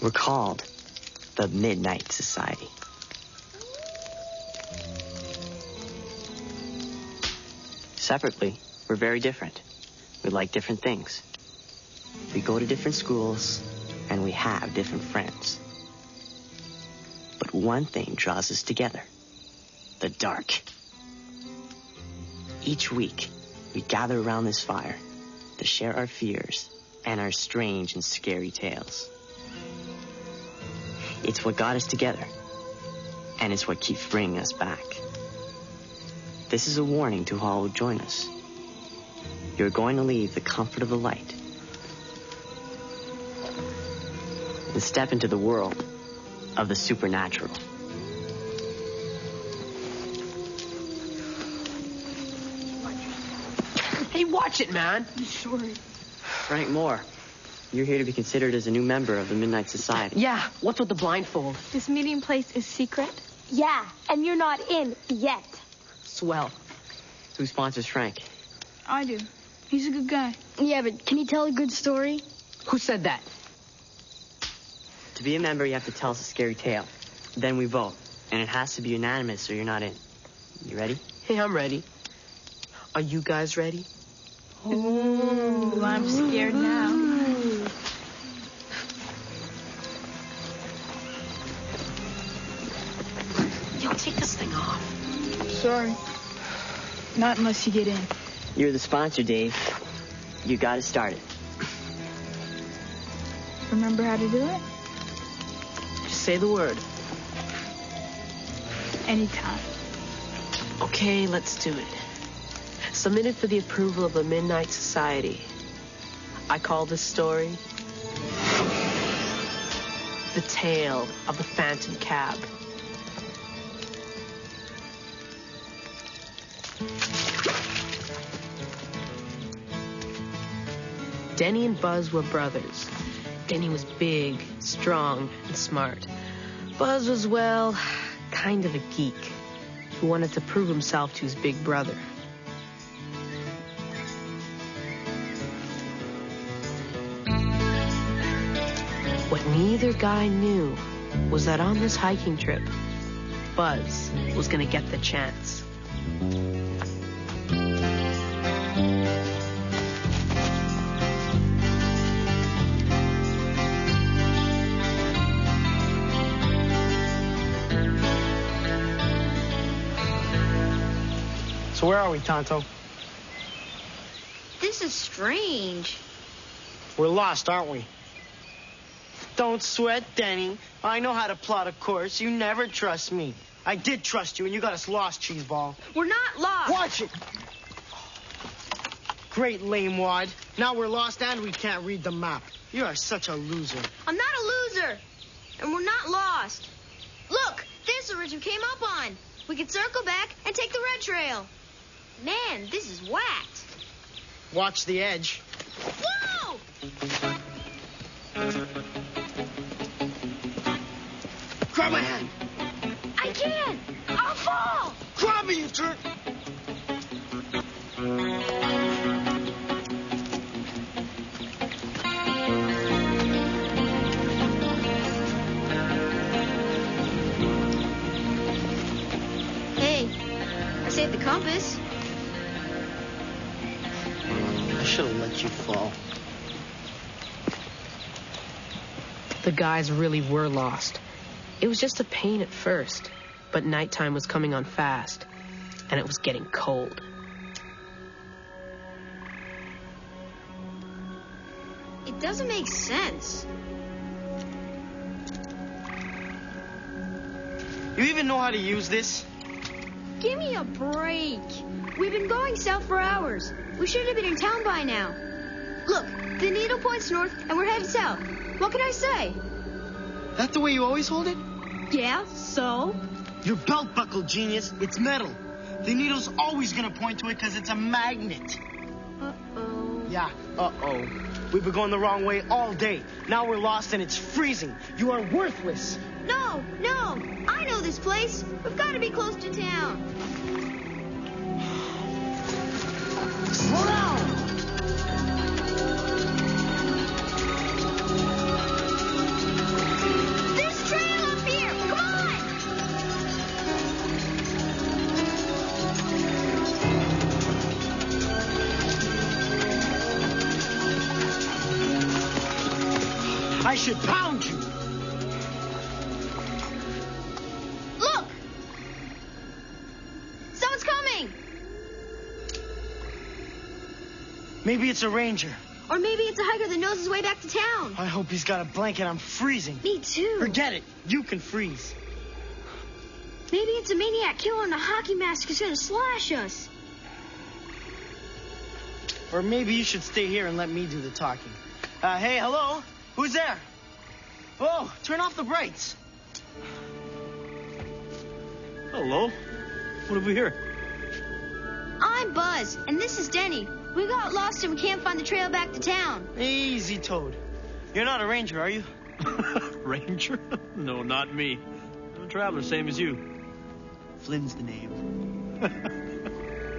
We're called the Midnight Society. Separately, we're very different. We like different things. We go to different schools, and we have different friends. But one thing draws us together: the dark. Each week, we gather around this fire to share our fears and our strange and scary tales. It's what got us together, and it's what keeps bringing us back. This is a warning to all who join us. You're going to leave the comfort of the light and step into the world of the supernatural. Hey, watch it, man. I'm sorry. Frank Moore, you're here to be considered as a new member of the Midnight Society. Yeah, what's with the blindfold? This meeting place is secret? Yeah, and you're not in yet. Swell. Who sponsors Frank? I do. He's a good guy. Yeah, but can you tell a good story? Who said that? To be a member, you have to tell us a scary tale. Then we vote, and it has to be unanimous or you're not in. You ready? Hey, I'm ready. Are you guys ready? Oh, I'm scared now. Yo, take this thing off. Sorry. Not unless you get in. You're the sponsor, Dave. You gotta start it. Remember how to do it? Just say the word. Anytime. Okay, let's do it. Submitted for the approval of the Midnight Society. I call this story The Tale of the Phantom Cab. Denny and Buzz were brothers. Denny was big, strong, and smart. Buzz was, well, kind of a geek who wanted to prove himself to his big brother. What neither guy knew was that on this hiking trip, Buzz was going to get the chance. So where are we, Tonto? This is strange. We're lost, aren't we? Don't sweat, Denny. I know how to plot a course. You never trust me. I did trust you, and you got us lost, Cheeseball. We're not lost. Watch it! Great lame wad. Now we're lost and we can't read the map. You are such a loser. I'm not a loser. And we're not lost. Look, there's the ridge we came up on. We can circle back and take the red trail. Man, this is whacked. Watch the edge. Whoa! Grab my hand. I can't. I'll fall. Grab me, you jerk. Hey, I saved the compass. I should have let you fall. The guys really were lost. It was just a pain at first, but nighttime was coming on fast, and it was getting cold. It doesn't make sense. You even know how to use this? Give me a break. We've been going south for hours. We should have been in town by now. Look, the needle points north, and we're headed south. What can I say? That the way you always hold it? Yeah, so? Your belt buckle, genius. It's metal. The needle's always gonna point to it because it's a magnet. Uh-oh. Yeah, uh-oh. We've been going the wrong way all day. Now we're lost and it's freezing. You are worthless. No, I know this place. We've got to be close to town. Slow down! I should pound you. Look! Someone's coming! Maybe it's a ranger. Or maybe it's a hiker that knows his way back to town. I hope he's got a blanket. I'm freezing. Me too. Forget it. You can freeze. Maybe it's a maniac killer in a hockey mask who's gonna slash us. Or maybe you should stay here and let me do the talking. Hey, hello? Who's there? Oh, turn off the brights. Hello. What have we here? I'm Buzz, and this is Denny. We got lost and we can't find the trail back to town. Easy, Toad. You're not a ranger, are you? Ranger? No, not me. I'm a traveler, same as you. Flynn's the name.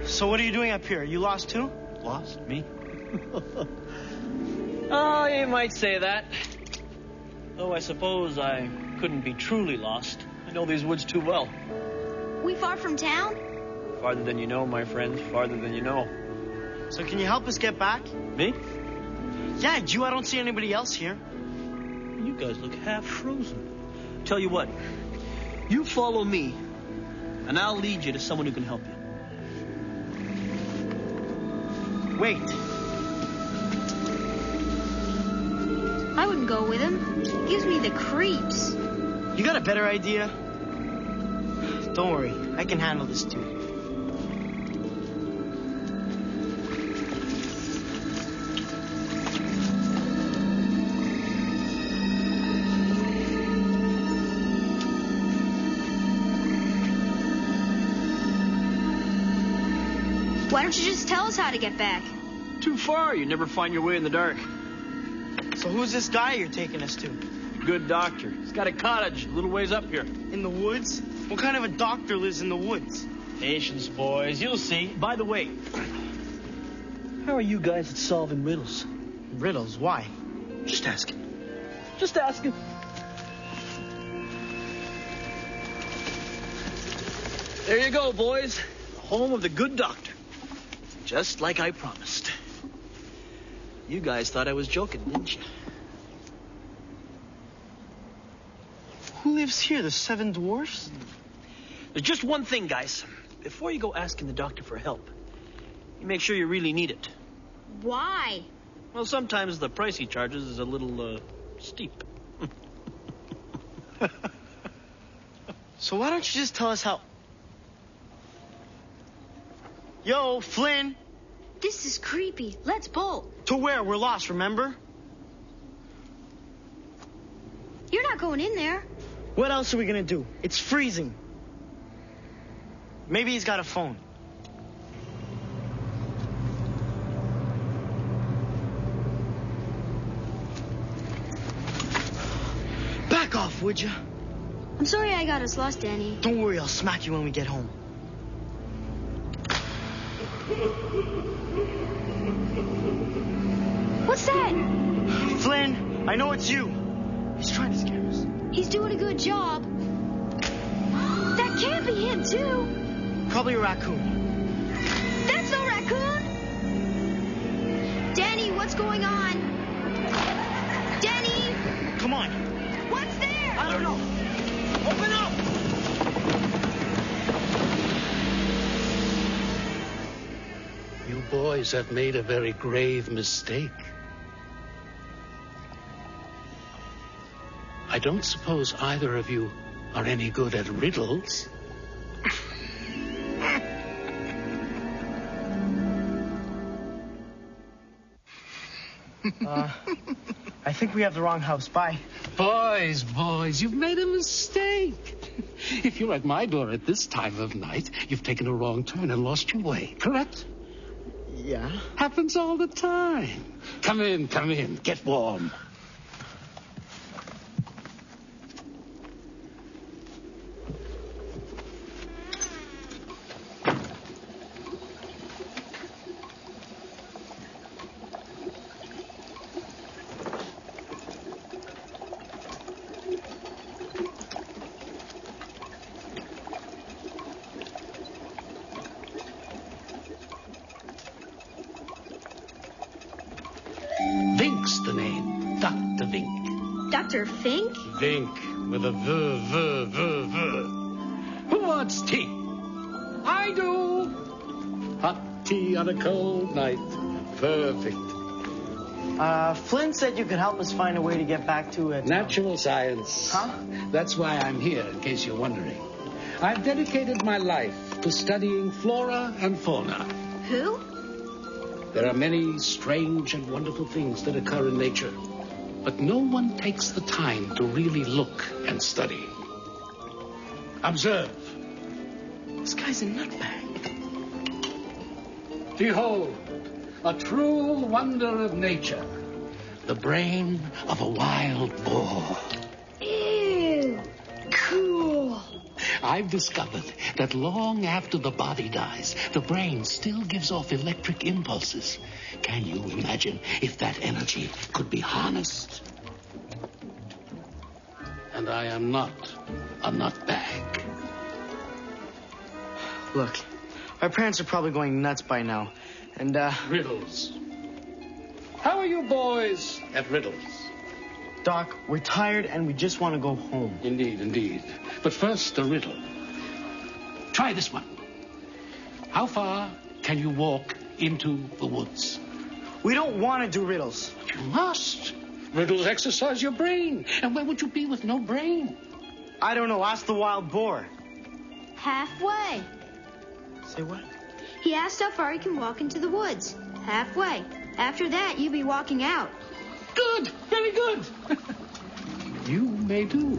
So what are you doing up here? You lost too? Lost? Me? Oh, you might say that. Though I suppose I couldn't be truly lost. I know these woods too well. We far from town? Farther than you know, my friend. Farther than you know. So can you help us get back? Me? Yeah, you. I don't see anybody else here. You guys look half frozen. Tell you what. You follow me, and I'll lead you to someone who can help you. Wait. I wouldn't go with him. He gives me the creeps. You got a better idea? Don't worry. I can handle this too. Why don't you just tell us how to get back? Too far. You never find your way in the dark. So who's this guy you're taking us to? Good doctor. He's got a cottage a little ways up here. In the woods? What kind of a doctor lives in the woods? Patience, boys. You'll see. By the way, how are you guys at solving riddles? Riddles? Why? Just asking. Just asking. There you go, boys. The home of the good doctor. Just like I promised. You guys thought I was joking, didn't you? Who lives here? The 7 dwarfs? There's just one thing, guys. Before you go asking the doctor for help, you make sure you really need it. Why? Well, sometimes the price he charges is a little, steep. So why don't you just tell us how... Yo, Flynn! This is creepy. Let's bolt. To where? We're lost, remember? You're not going in there. What else are we gonna do? It's freezing. Maybe he's got a phone. Back off, would you? I'm sorry I got us lost, Danny. Don't worry, I'll smack you when we get home. What's that? Flynn, I know it's you. He's trying to scare us. He's doing a good job. That can't be him, too. Probably a raccoon. That's no raccoon. Danny, what's going on? Danny! Come on. What's there? I don't know. Open up! You boys have made a very grave mistake. I don't suppose either of you are any good at riddles. I think we have the wrong house. Bye. Boys, you've made a mistake. If you're at my door at this time of night, you've taken a wrong turn and lost your way, correct? Yeah? Happens all the time. Come in, get warm. Vink's the name. Dr. Vink. Dr. Fink? Vink with a v. Who wants tea? I do. Hot tea on a cold night. Perfect. Flynn said you could help us find a way to get back to it. Natural science. Huh? That's why I'm here, in case you're wondering. I've dedicated my life to studying flora and fauna. Who? There are many strange and wonderful things that occur in nature, but no one takes the time to really look and study. Observe. This guy's a nutbag. Behold, a true wonder of nature. The brain of a wild boar. Ew. Cool. I've discovered that long after the body dies, the brain still gives off electric impulses. Can you imagine if that energy could be harnessed? And I am not a nutbag. Look, our parents are probably going nuts by now. And, Riddles. How are you boys at riddles? Doc, we're tired and we just want to go home. Indeed, indeed. But first, a riddle. Try this one. How far can you walk into the woods? We don't want to do riddles. You must. Riddles exercise your brain. And where would you be with no brain? I don't know. Ask the wild boar. Halfway. Say what? He asked how far he can walk into the woods. Halfway. After that, you be walking out. Good. Very good. You may do.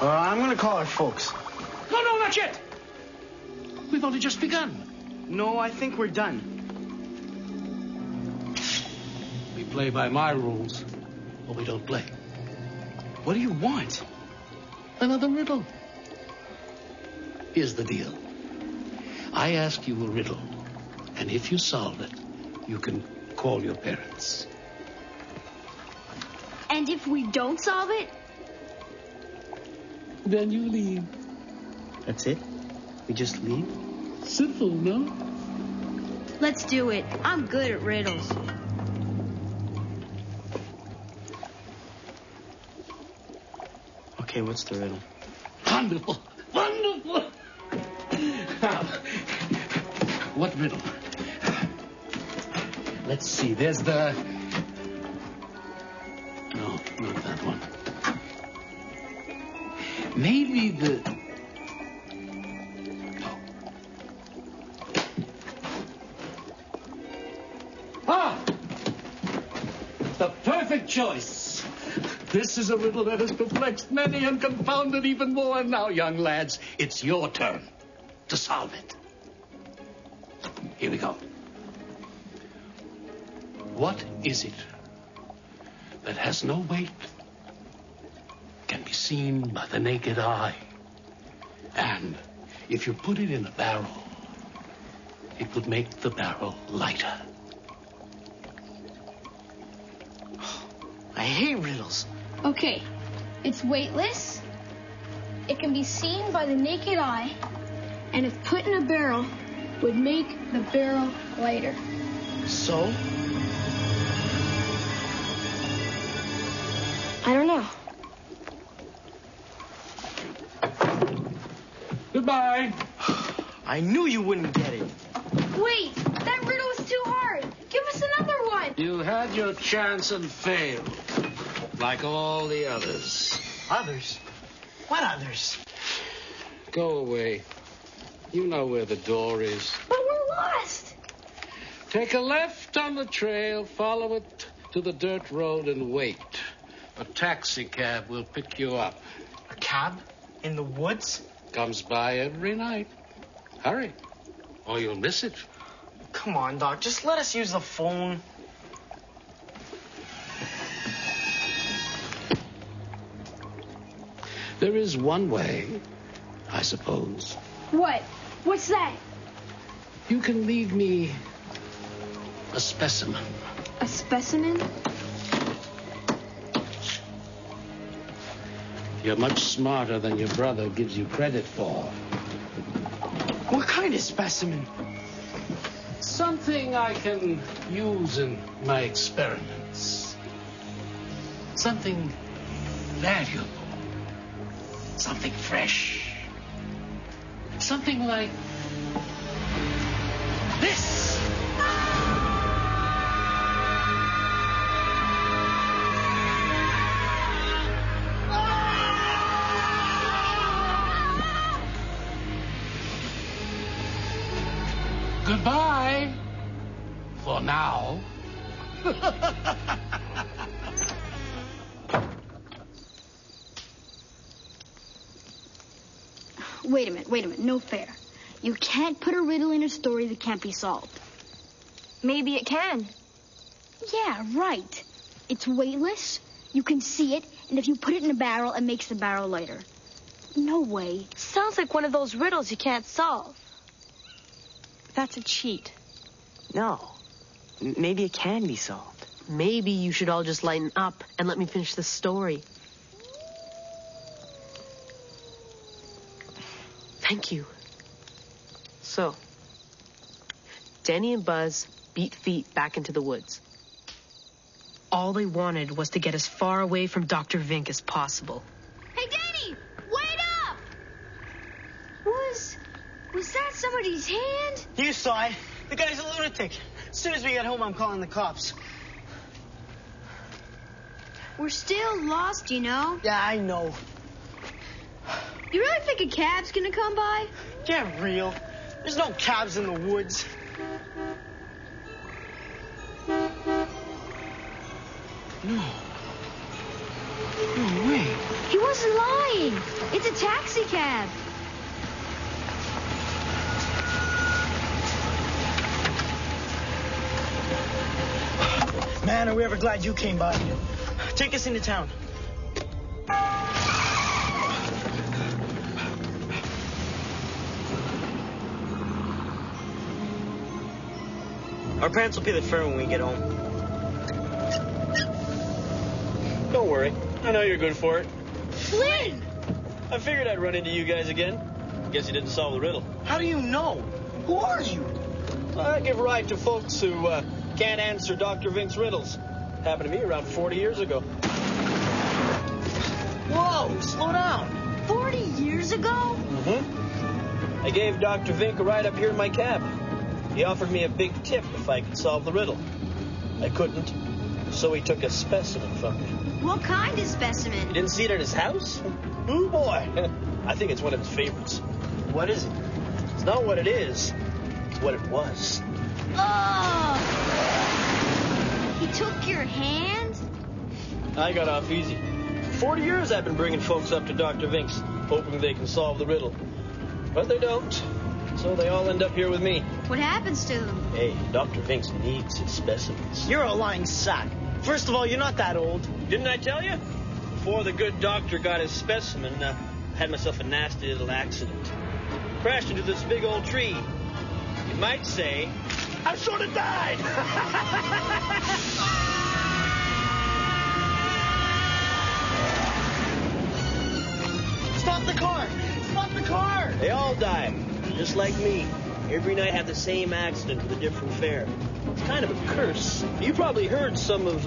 I'm going to call our folks. No, not yet. We've only just begun. No, I think we're done. We play by my rules, or we don't play. What do you want? Another riddle. Here's the deal. I ask you a riddle, and if you solve it, you can call your parents. And if we don't solve it? Then you leave. That's it? We just leave? Simple, no? Let's do it. I'm good at riddles. Okay, what's the riddle? Wonderful. Wonderful. Now, what riddle? Let's see. There's the... No, not that one. Maybe the... Oh. Ah! The perfect choice. This is a riddle that has perplexed many and confounded even more. And now, young lads, it's your turn to solve it. Here we go. What is it that has no weight, can be seen by the naked eye, and if you put it in a barrel, it would make the barrel lighter? I hate riddles. Okay, it's weightless, it can be seen by the naked eye, and if put in a barrel, would make the barrel lighter. So? I don't know. Goodbye. I knew you wouldn't get it. Wait, that riddle is too hard. Give us another one. You had your chance and failed, like all the others. Others? What others? Go away. You know where the door is. But we're lost. Take a left on the trail, follow it to the dirt road, and wait. A taxi cab will pick you up. A cab? In the woods? Comes by every night. Hurry, or you'll miss it. Come on, Doc. Just let us use the phone. There is one way, I suppose. What? What's that? You can leave me a specimen. A specimen? You're much smarter than your brother gives you credit for. What kind of specimen? Something I can use in my experiment. else. Something valuable. Something fresh. Something like this. Goodbye. For now. Wait a minute. No fair. You can't put a riddle in a story that can't be solved. Maybe it can. Yeah, right. It's weightless, you can see it, and if you put it in a barrel, it makes the barrel lighter. No way. Sounds like one of those riddles you can't solve. That's a cheat. No. Maybe it can be solved. Maybe you should all just lighten up and let me finish the story. Thank you. So, Denny and Buzz beat feet back into the woods. All they wanted was to get as far away from Dr. Vink as possible. Hey, Denny! Wait up! Was that somebody's hand? You saw it. The guy's a lunatic. As soon as we get home, I'm calling the cops. We're still lost, you know. Yeah, I know. You really think a cab's gonna come by? Get real. There's no cabs in the woods. No. No way. He wasn't lying. It's a taxi cab. Man, are we ever glad you came by. Take us into town. Our parents will pay the fare when we get home. Don't worry. I know you're good for it. Flynn! I figured I'd run into you guys again. Guess you didn't solve the riddle. How do you know? Who are you? I give a ride to folks who can't answer Dr. Vink's riddles. Happened to me around 40 years ago. Whoa, slow down. 40 years ago? Mm-hmm. I gave Dr. Vink a ride up here in my cab. He offered me a big tip if I could solve the riddle. I couldn't, so he took a specimen from me. What kind of You specimen? didn't see it at his house? Oh, boy. I think it's one of his favorites. What is it? It's not what it is. It's what it was. Oh! He took your hand? I got off easy. 40 years I've been bringing folks up to Dr. Vink's, hoping they can solve the riddle. But they don't. So they all end up here with me. What happens to them? Hey, Dr. Vink's needs his specimens. You're a lying sack. First of all, you're not that old. Didn't I tell you? Before the good doctor got his specimen, I had myself a nasty little accident. Crashed into this big old tree. You might say, I sort of died. Stop the car! Stop the car! They all die, just like me. Every night have the same accident with a different fare. It's kind of a curse. You probably heard some of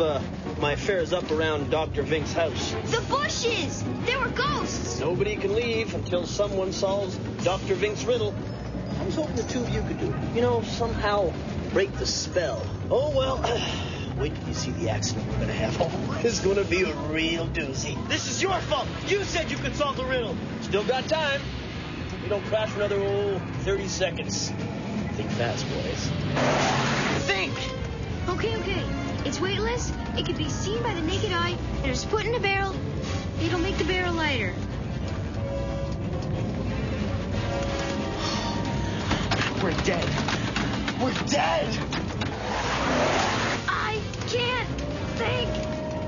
my fares up around Dr. Vink's house. The bushes! They were ghosts! Nobody can leave until someone solves Dr. Vink's riddle. I was hoping the two of you could do it. You know, somehow break the spell. Oh, well, wait till you see the accident we're going to have. Oh, it's going to be a real doozy. This is your fault. You said you could solve the riddle. Still got time. We don't crash for another, 30 seconds. Think fast, boys. Think! Okay. It's weightless, it can be seen by the naked eye, and it's put in a barrel. It'll make the barrel lighter. We're dead. We're dead! I can't think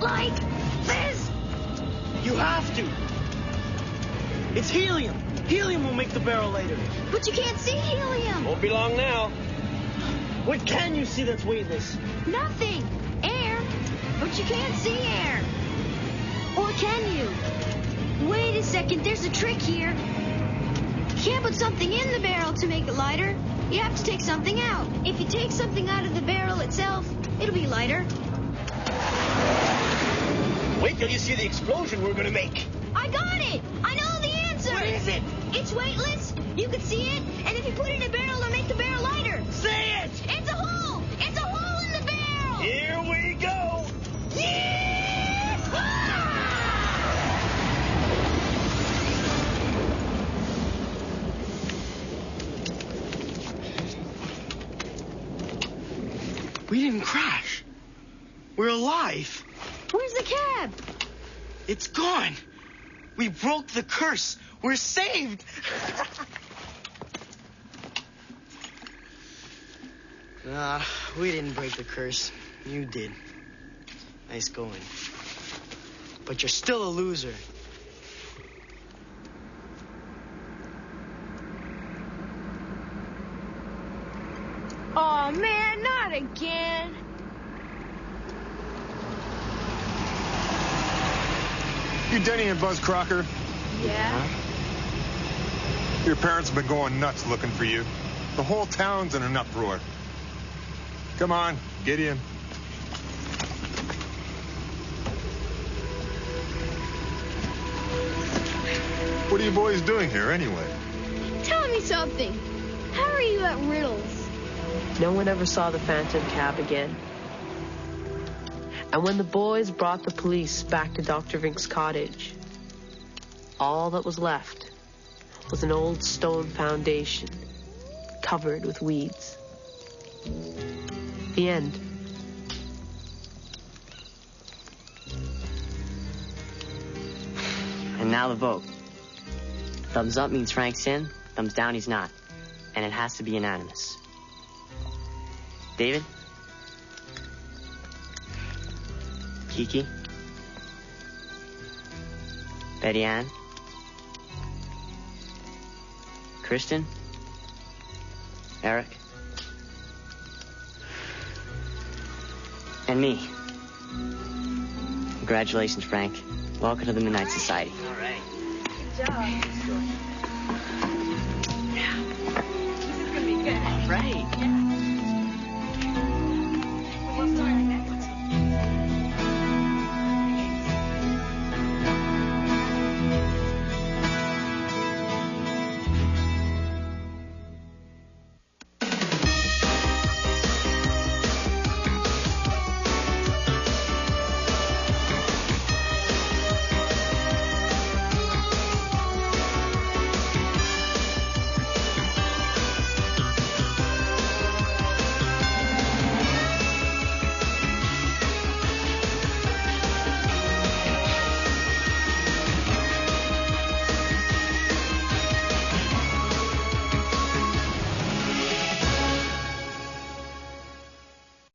like this! You have to. It's helium. Helium will make the barrel lighter. But you can't see helium! Won't be long now. What can you see that's weightless? Nothing! Air! But you can't see air! Or can you? Wait a second, there's a trick here. You can't put something in the barrel to make it lighter. You have to take something out. If you take something out of the barrel itself, it'll be lighter. Wait till you see the explosion we're gonna make. I got it! I know the answer! What is it? It's weightless, you can see it, and if you put it in a barrel, it'll make the barrel lighter. Say it! It's a hole! It's a hole in the barrel! Here we go. We didn't crash. We're alive. Where's the cab? It's gone. We broke the curse. We're saved. We didn't break the curse. You did. Nice going. But you're still a loser. Oh, man, not again. You Denny and Buzz Crocker? Yeah? Your parents have been going nuts looking for you. The whole town's in an uproar. Come on, get in. What are you boys doing here anyway? Tell me something. How are you at riddles? No one ever saw the phantom cab again. And when the boys brought the police back to Dr. Vink's cottage, all that was left was an old stone foundation covered with weeds. The end. And now the vote. Thumbs up means Frank's in, thumbs down he's not. And it has to be unanimous. David? Kiki? Betty Ann? Kristen? Eric? And me. Congratulations, Frank. Welcome to the Midnight Society. All right. Good job. This is gonna be good. Right. Yeah.